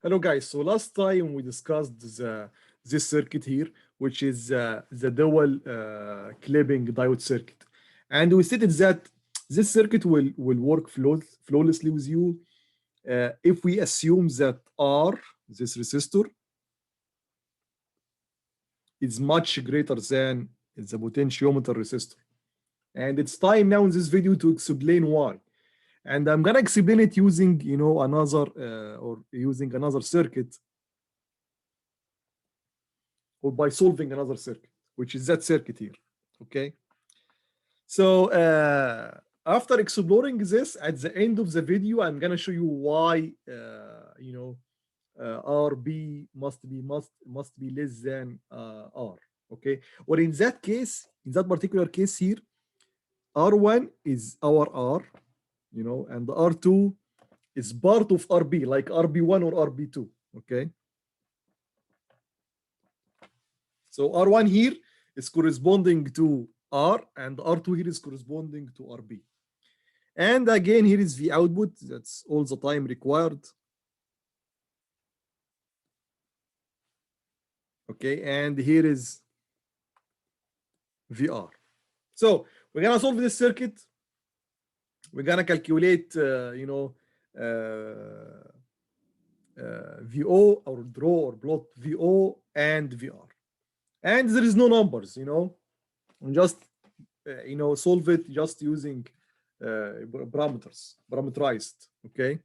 Hello guys, so last time we discussed this circuit here, which is the dual clipping diode circuit. And we stated that this circuit will work flawlessly with you if we assume that R, this resistor, is much greater than the potentiometer resistor. And it's time now in this video to explain why. And I'm gonna explain it using, another circuit, or by solving another circuit, which is that circuit here. Okay. So after exploring this, at the end of the video, I'm gonna show you why RB must be less than R. Okay. Or in that case, in that particular case here, R1 is our R, and the R2 is part of RB, like RB1 or RB2. Okay. So R1 here is corresponding to R, and R2 here is corresponding to RB. And again, here is the output. That's all the time required. Okay, and here is VR. So we're gonna solve this circuit. We're gonna calculate, VO, or draw or plot VO and VR. And there is no numbers, and just solve it just using parameterized. Okay.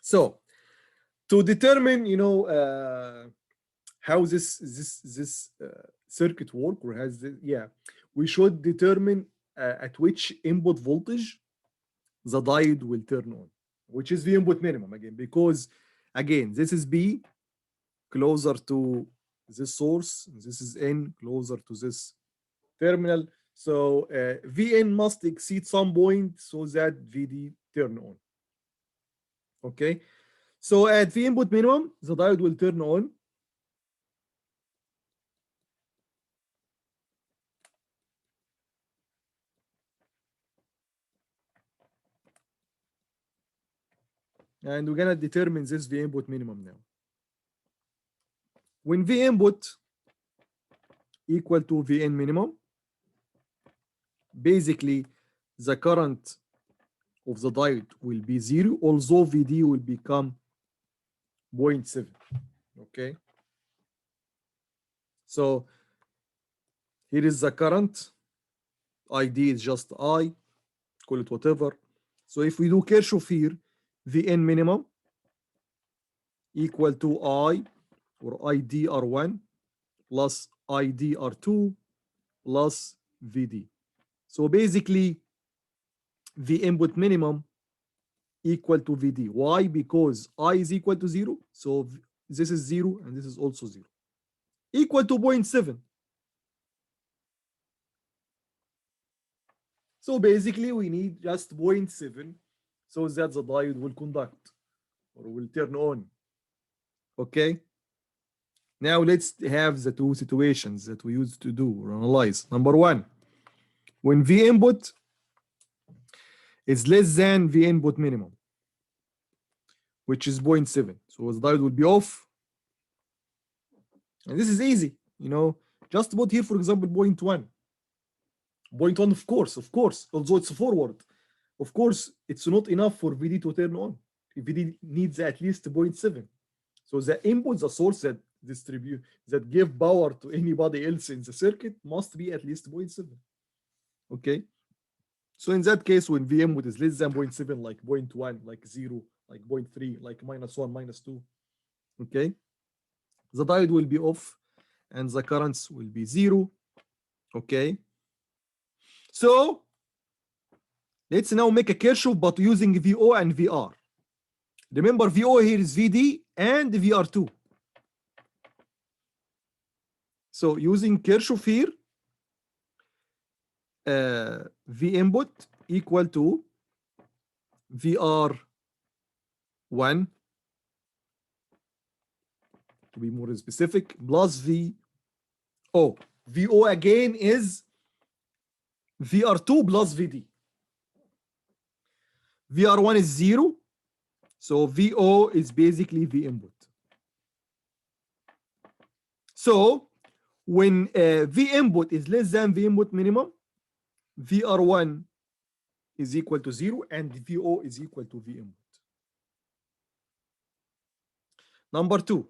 So to determine how this circuit work, or has this, we should determine at which input voltage the diode will turn on, which is the input minimum, again, because again this is B closer to this source, this is N closer to this terminal. So Vn must exceed some point so that Vd turn on. Okay, so at the input minimum, the diode will turn on. And we're gonna determine this V input minimum now. When V input equal to Vn minimum, basically the current of the diode will be 0, although Vd will become 0.7. Okay. So here is the current. ID is just I, call it whatever. So if we do Kirchhoff here, Vn minimum equal to I, or ID R1 plus ID R2 plus Vd. So basically, V input minimum equal to Vd. Why? Because I is equal to 0. So this is 0 and this is also 0. Equal to 0.7. So basically, we need just 0.7 so that the diode will conduct or will turn on. Okay. Now let's have the two situations that we used to do or analyze. Number one, when V input is less than V input minimum, which is 0.7. So the diode will be off. And this is easy, just put here, for example, 0.1. 0.1, of course, although it's forward. Of course, it's not enough for VD to turn on. VD needs at least 0.7. So the input, the source that give power to anybody else in the circuit must be at least 0.7. Okay. So in that case, when V input is less than 0.7, like 0.1, like 0, like 0.3, like -1, -2, okay, the diode will be off and the currents will be 0. Okay. So let's now make a Kirchhoff, but using VO and VR. Remember, VO here is VD and VR2. So using Kirchhoff here, V input equal to VR1, to be more specific, plus VO. VO again is VR2 plus VD. VR1 is 0. So VO is basically V input. So when V input is less than V input minimum, VR1 is equal to 0 and VO is equal to V input. Number 2,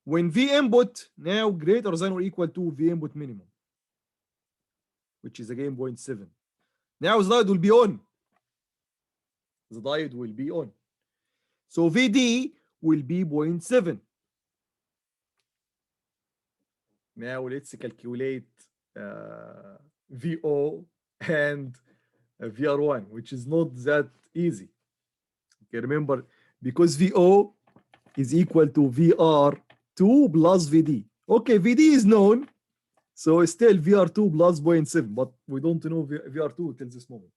when V input now greater than or equal to V input minimum, which is again 0.7. Now the diode will be on. The diode will be on. So VD will be 0.7. Now let's calculate VO and VR1, which is not that easy. Okay, remember, because VO is equal to VR2 plus VD. Okay, VD is known, so it's still VR2 plus 0.7, but we don't know VR2 till this moment.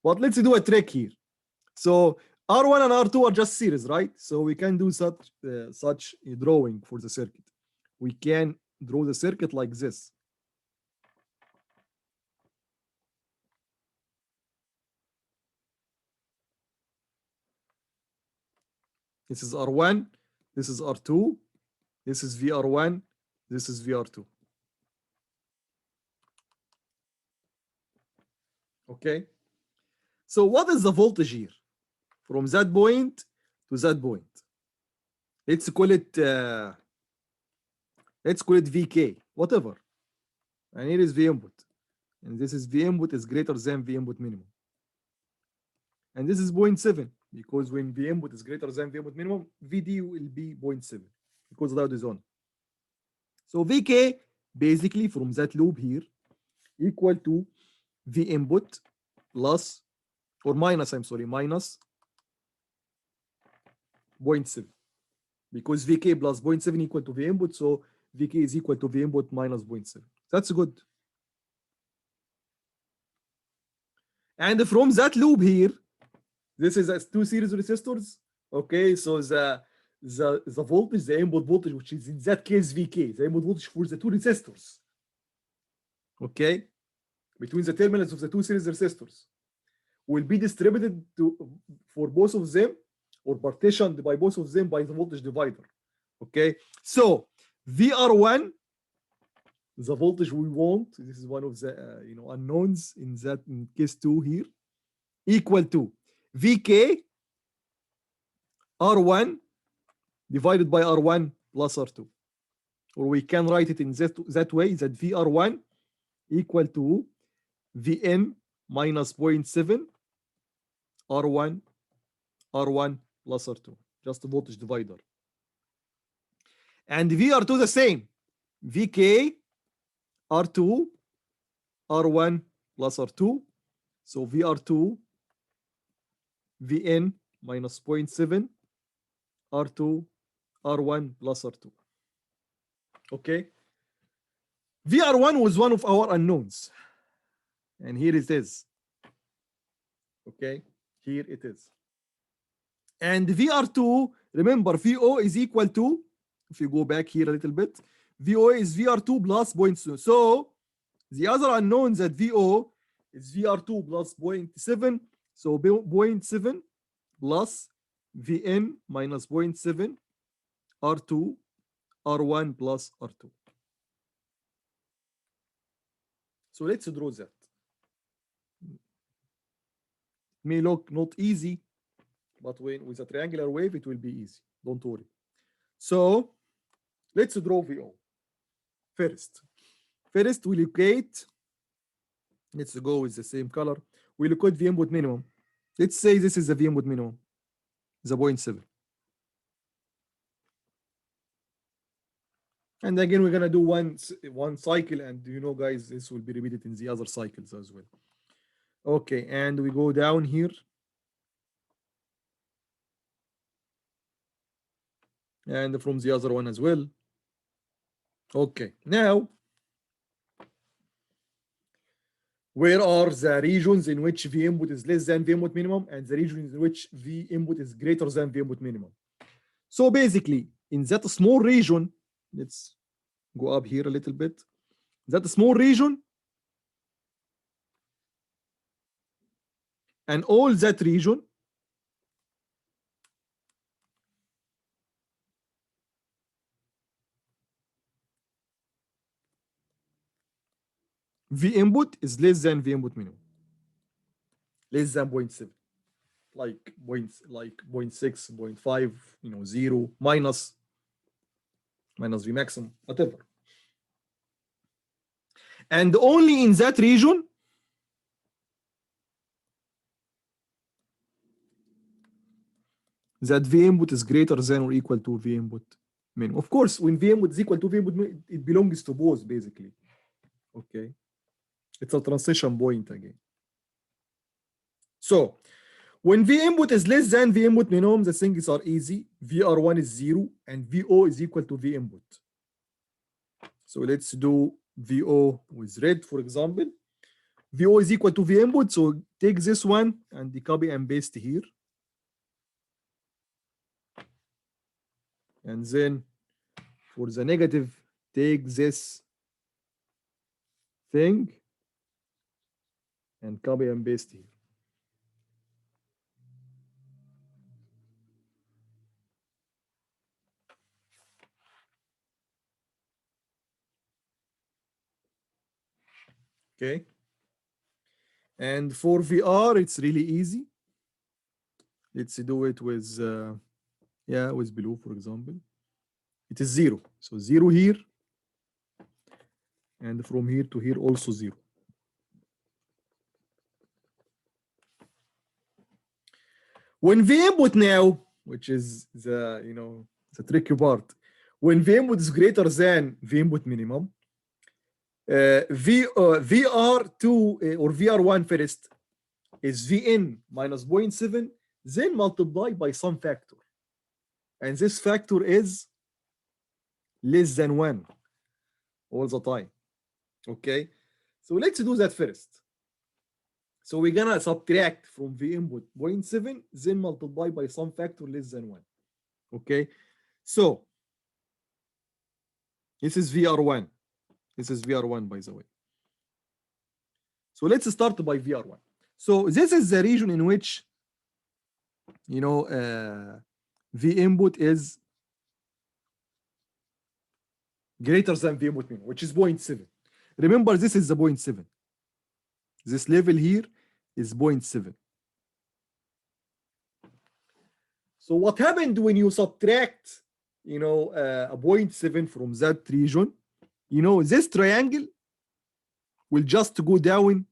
But let's do a trick here. So R1 and R2 are just series, right? So we can do such a drawing for the circuit. We can draw the circuit like this. This is R1, this is R2, this is VR1, this is VR2. Okay. So what is the voltage here? From that point to that point. Let's call it VK, whatever. And here is V input. And this is V input is greater than V input minimum. And this is 0.7, because when V input is greater than V input minimum, VD will be 0.7 because the diode is on. So VK basically from that loop here equal to V input plus or minus, minus 0.7, because VK plus 0.7 equal to V input, so VK is equal to V input minus 0.7. That's good. And from that loop here, this is as 2 series resistors. Okay, so the voltage, the input voltage, which is in that case VK, the input voltage for the 2 resistors. Okay, between the terminals of the 2 series resistors, will be distributed for both of them, or partitioned by both of them by the voltage divider. Okay, so VR1, the voltage we want, this is one of the unknowns in case 2 here, equal to VK R1 divided by R1 plus R2. Or we can write it in that way, that VR1 equal to Vn minus 0.7 R1 plus R2, just a voltage divider. And VR2 the same, VK R2 R1 plus R2, so VR2 Vn minus 0.7 R2 R1 plus R2. Okay, VR1 was one of our unknowns, and here it is. Okay, here it is. And VR2, remember, VO is equal to, if you go back here a little bit, VO is VR2 plus 0.2. So the other unknown that VO is VR2 plus 0.7. So 0.7 plus Vn minus 0.7 R2 R1 plus R2. So let's draw that. It may look not easy, but with a triangular wave, it will be easy. Don't worry. So let's draw VO. First we locate, let's go with the same color. We locate V input minimum. Let's say this is the V input minimum, the 0.7. And again, we're gonna do one cycle, and guys, this will be repeated in the other cycles as well. Okay, and we go down here. And from the other one as well. Okay, now where are the regions in which V input is less than V input minimum and the regions in which V input is greater than V input minimum? So basically, in that small region, let's go up here a little bit. That small region and all that region V input is less than V input minimum. Less than 0.7. Like 0.6, 0.5, 0, minus V maximum, whatever. And only in that region that V input is greater than or equal to V input minimum. Of course, when V input is equal to V input minimum, it belongs to both, basically. Okay. It's a transition point again. So when V input is less than V input minimum, the things are easy. VR1 is 0 and VO is equal to V input. So let's do VO with red, for example. VO is equal to V input. So take this one and copy and paste here. And then for the negative, take this thing and copy and paste here. Okay. And for VR, it's really easy. Let's do it with, with blue, for example. It is 0. So 0 here. And from here to here also 0. When V input now, which is the tricky part, when V input is greater than V input minimum, VR2 or VR1 first is Vn minus 0.7, then multiply by some factor. And this factor is less than 1 all the time. Okay, so let's do that first. So we're gonna subtract from V input 0.7, then multiply by some factor less than 1. Okay, so this is VR1. This is VR1, by the way. So let's start by VR1. So this is the region in which, V input is greater than V input minimum, which is 0.7. Remember, this is the 0.7. This level here is 0.7. So what happened when you subtract, a 0.7 from that region? This triangle will just go down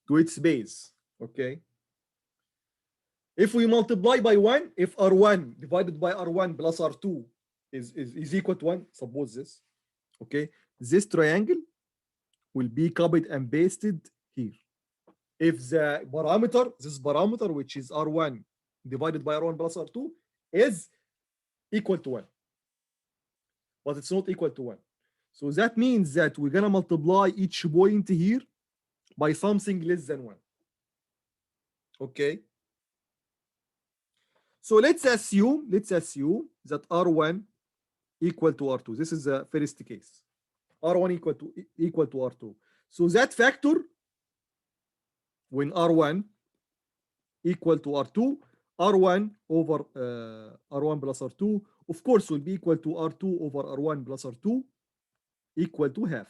to its base. Okay. If we multiply by 1, if R1 divided by R1 plus R2 is equal to 1, suppose this. Okay. This triangle will be copied and pasted here. If the parameter, this parameter, which is R1 divided by R1 plus R2, is equal to 1. But it's not equal to 1. So that means that we're going to multiply each point here by something less than 1. Okay. So let's assume that R1 equal to R2. This is the first case. R1 equal to R2. So that factor, when R1 equal to R2, R1 over R1 plus R2, of course, will be equal to R2 over R1 plus R2, equal to half,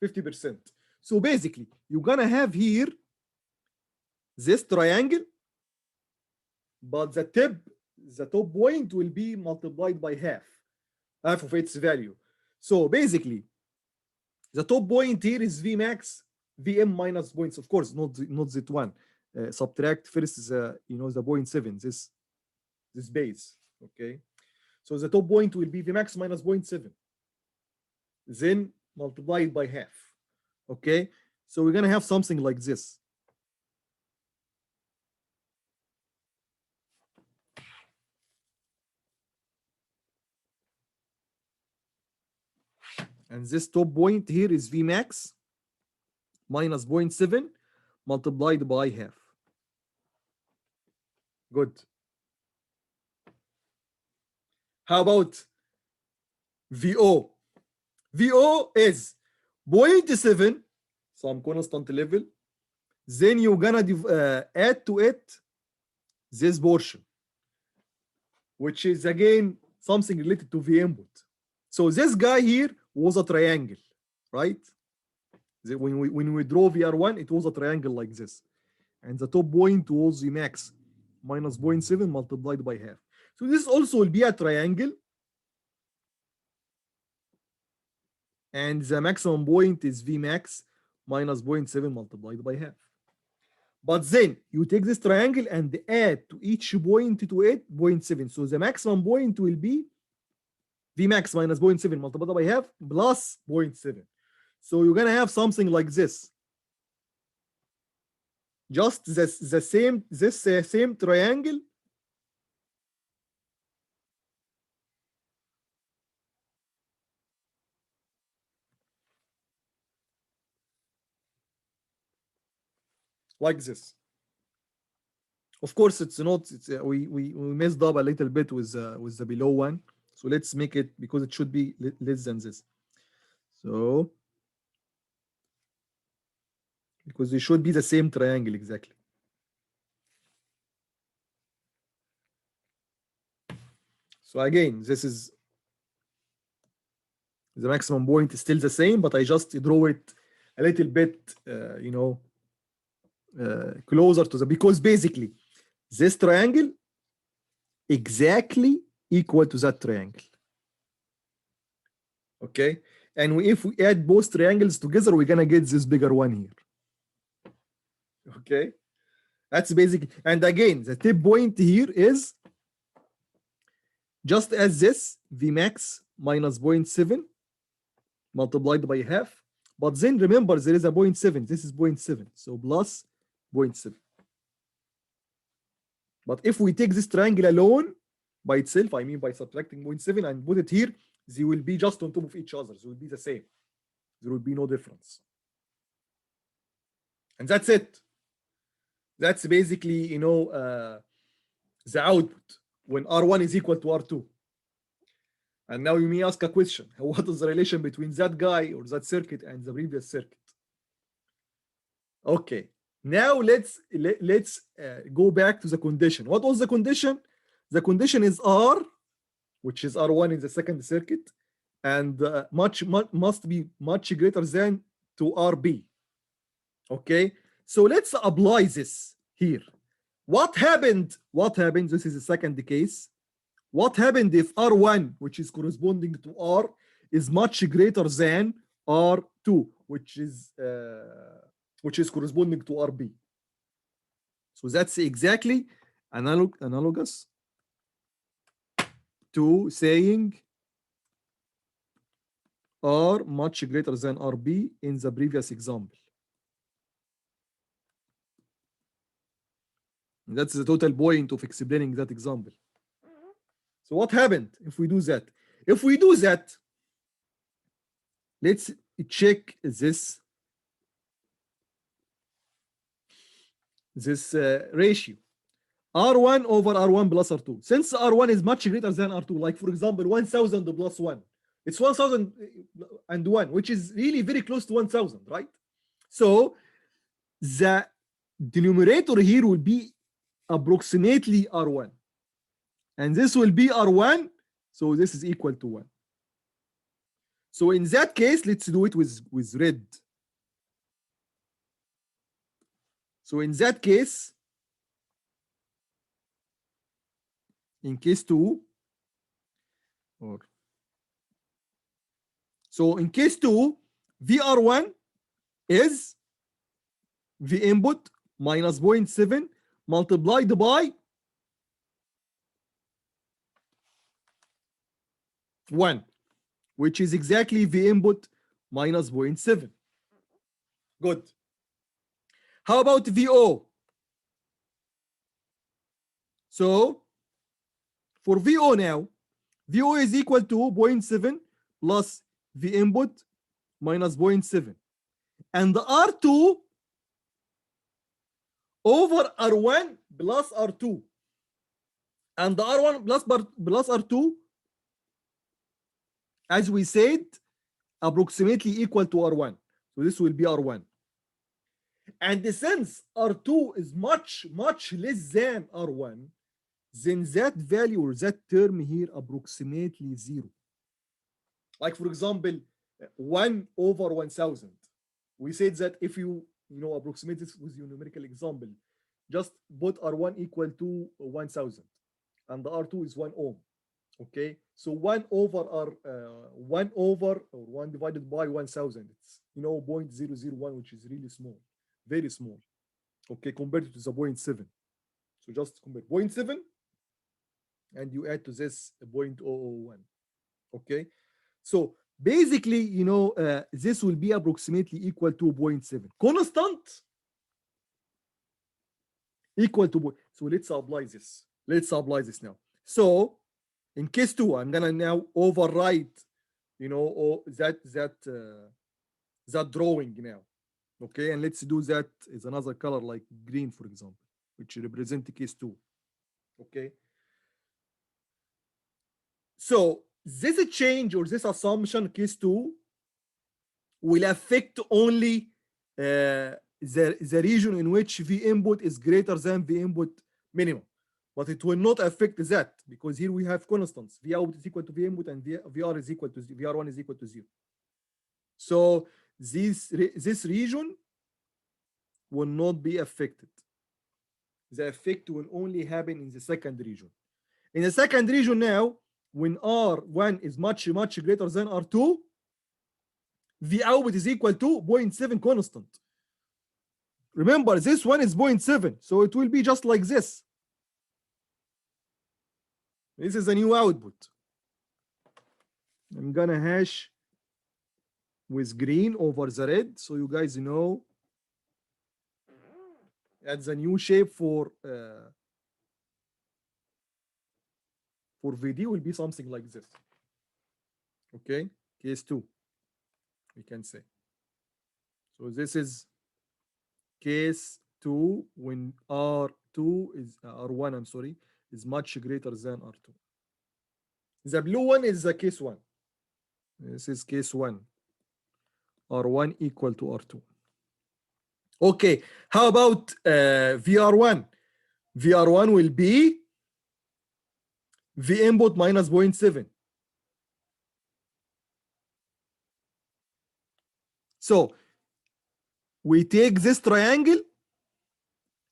50%. So basically, you're gonna have here this triangle, but the top point will be multiplied by half of its value. So basically, the top point here is Vmax, Vm minus points. Of course, not that one. Subtract first the the 0.7, this base. Okay, so the top point will be Vmax minus 0.7, then multiplied by half. Okay, so we're gonna have something like this. And this top point here is Vmax minus 0.7 multiplied by half. Good. How about VO? VO is 0.7, some constant level. Then you're gonna add to it this portion, which is again something related to V input. So this guy here was a triangle, right? When we draw VR1, it was a triangle like this. And the top point was the max minus 0.7 multiplied by half. So this also will be a triangle. And the maximum point is Vmax minus 0.7 multiplied by half. But then you take this triangle and add to each point to it 0.7. So the maximum point will be Vmax minus 0.7 multiplied by half plus 0.7. So you're going to have something like this. Just the same triangle like this. Of course, it's not. We messed up a little bit with the below one. So let's make it, because it should be less than this. So because it should be the same triangle exactly. So again, this is the maximum point is still the same, but I just draw it a little bit, closer to because basically this triangle exactly equal to that triangle. Okay, and if we add both triangles together, we're gonna get this bigger one here. Okay, that's basically. And again, the tip point here is just as this Vmax minus 0.7 multiplied by half. But then remember, there is a 0.7. This is 0.7. So plus 0.7. But if we take this triangle alone by itself, I mean by subtracting 0.7 and put it here, they will be just on top of each other. They will be the same. There will be no difference. And that's it. That's basically, the output when R1 is equal to R2. And now you may ask a question: what is the relation between that guy or that circuit and the previous circuit? Okay, now let's go back to the condition. What was the condition? The condition is R, which is R1 in the second circuit, and must be much greater than to RB. Okay, so let's apply this here. What happened? This is the second case. What happened if R1, which is corresponding to R, is much greater than R2, which is corresponding to RB? So that's exactly analogous to saying R much greater than RB in the previous example. And that's the total point of explaining that example. So what happened if we do that? If we do that, let's check this ratio. R1 over R1 plus R2. Since R1 is much greater than R2, like for example, 1000 plus 1. It's 1001, which is really very close to 1000, right? So the denominator here will be approximately R1. And this will be R1, so this is equal to 1. So in that case, let's do it with red. So in that case, in case 2, so in case 2, VR1 is V input minus 0.7 multiplied by 1, which is exactly V input minus 0.7. Good. How about VO? So for VO now, VO is equal to 0.7 plus V input minus 0.7. And the R2 over R1 plus R2. And the R1 plus R2, as we said, approximately equal to R1. So this will be R1. And since R2 is much less than R1, then that value or that term here approximately 0. Like for example, 1 over 1000. We said that if you approximate this with your numerical example, just put R1 equal to 1000 and the R2 is 1 ohm. Okay, so 1 over R 1 over or 1 divided by 1000, it's 0.001, which is really small, very small. Okay, compared to the 0.7. So just compare 0.7 and you add to this 0.001. Okay, so basically, this will be approximately equal to 0.7 constant equal to. So let's apply this. Let's apply this now. So in case 2, I'm gonna now override, that drawing now. Okay, and let's do that as another color like green, for example, which represent case 2. Okay. So this change or this assumption, case 2, will affect only the region in which V input is greater than V input minimum. But it will not affect that because here we have constants. V out is equal to V input and VR is equal to VR1 is equal to 0. So this region will not be affected. The effect will only happen in the second region. In the second region now, when R1 is much, much greater than R2, V output is equal to 0.7 constant. Remember, this one is 0.7, so it will be just like this. This is a new output. I'm gonna hash with green over the red, so you guys know that's a new shape for VD will be something like this. Okay, case 2, we can say. So this is case 2 when R2 is R1, I'm sorry, is much greater than R2. The blue one is the case 1. This is case 1. R1 equal to R2. Okay, how about VR1? VR1 will be V input minus 0.7. So we take this triangle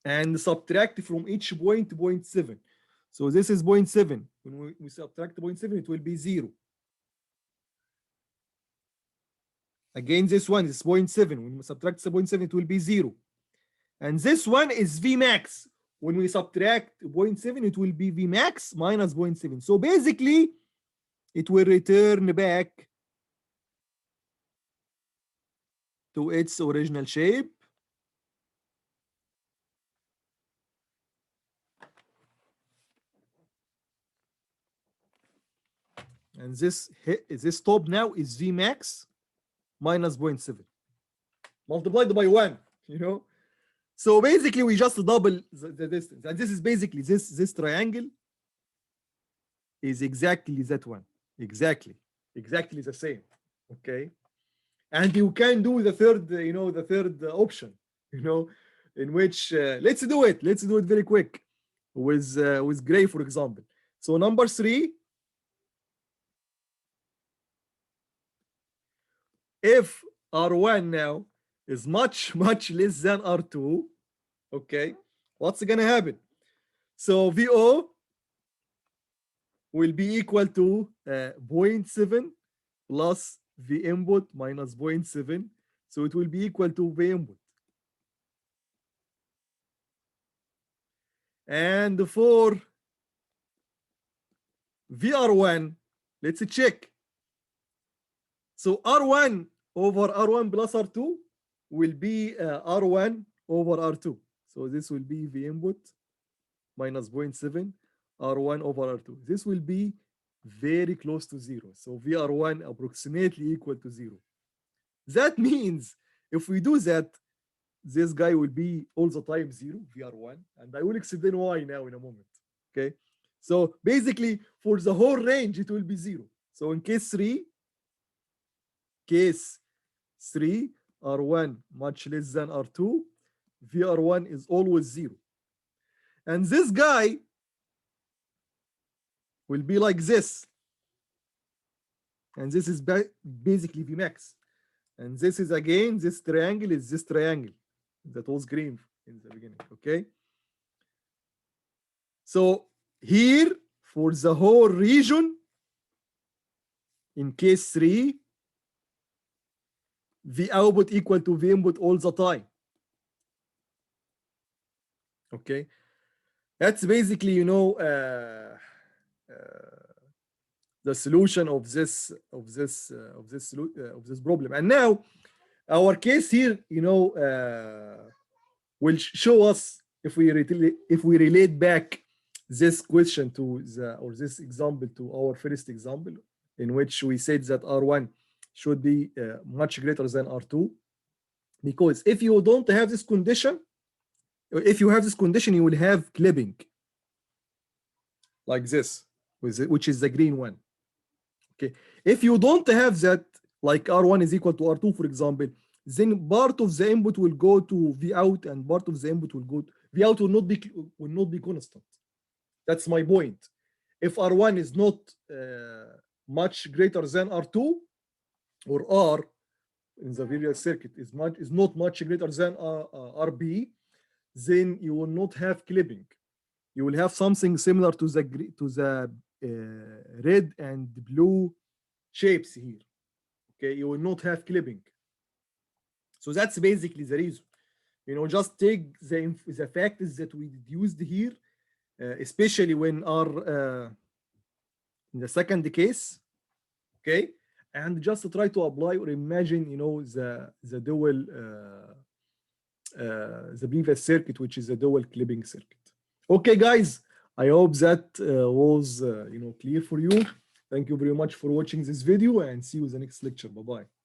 and subtract from each point 0.7. So this is 0.7. When we subtract 0.7, it will be 0. Again, this one is 0.7. When we subtract 0.7, it will be 0. And this one is V max. When we subtract 0.7, it will be V max minus 0.7. So basically, it will return back to its original shape. And this top now is V max minus 0.7 multiplied by 1, So basically, we just double the distance. And this is basically this triangle is exactly that one. Exactly the same. Okay. And you can do the third, the third option, in which let's do it. Let's do it very quick with gray, for example. So number 3, if R1 now is much, much less than R2, okay, what's gonna happen? So VO will be equal to 0.7 plus V input minus 0.7. So it will be equal to V input. And for VR1, let's check. So R1 over R1 plus R2 will be R1 over R2. So this will be V input minus 0.7 R1 over R2. This will be very close to 0. So VR1 approximately equal to 0. That means if we do that, this guy will be all the time 0, VR1. And I will explain why now in a moment. Okay. So basically, for the whole range, it will be 0. So in case 3, R1 much less than R2, VR1 is always 0. And this guy will be like this. And this is basically Vmax. And this is again, this triangle is this triangle that was green in the beginning, okay? So here, for the whole region, in case 3, V output equal to V input all the time. Okay, that's basically, you know, the solution of this problem. And now our case here, you know, will show us if we relate back this question to the, or this example to our first example, in which we said that R1 should be much greater than R2, because if you don't have this condition, if you have this condition, you will have clipping like this, which is the green one. Okay, if you don't have that, like R1 is equal to R2, for example, then part of the input will go to V out, and part of the input will go to V out will not be constant. That's my point. If R1 is not much greater than R2, or R in the various circuit is not much greater than RB, then you will not have clipping. You will have something similar to the red and blue shapes here. Okay, you will not have clipping. So that's basically the reason. You know, just take the factors that we deduced here, especially when are in the second case, okay, and just try to apply or imagine, you know, the dual the previous circuit, which is a dual clipping circuit. Okay, guys, I hope that was you know, clear for you. Thank you very much for watching this video, and see you in the next lecture. Bye bye.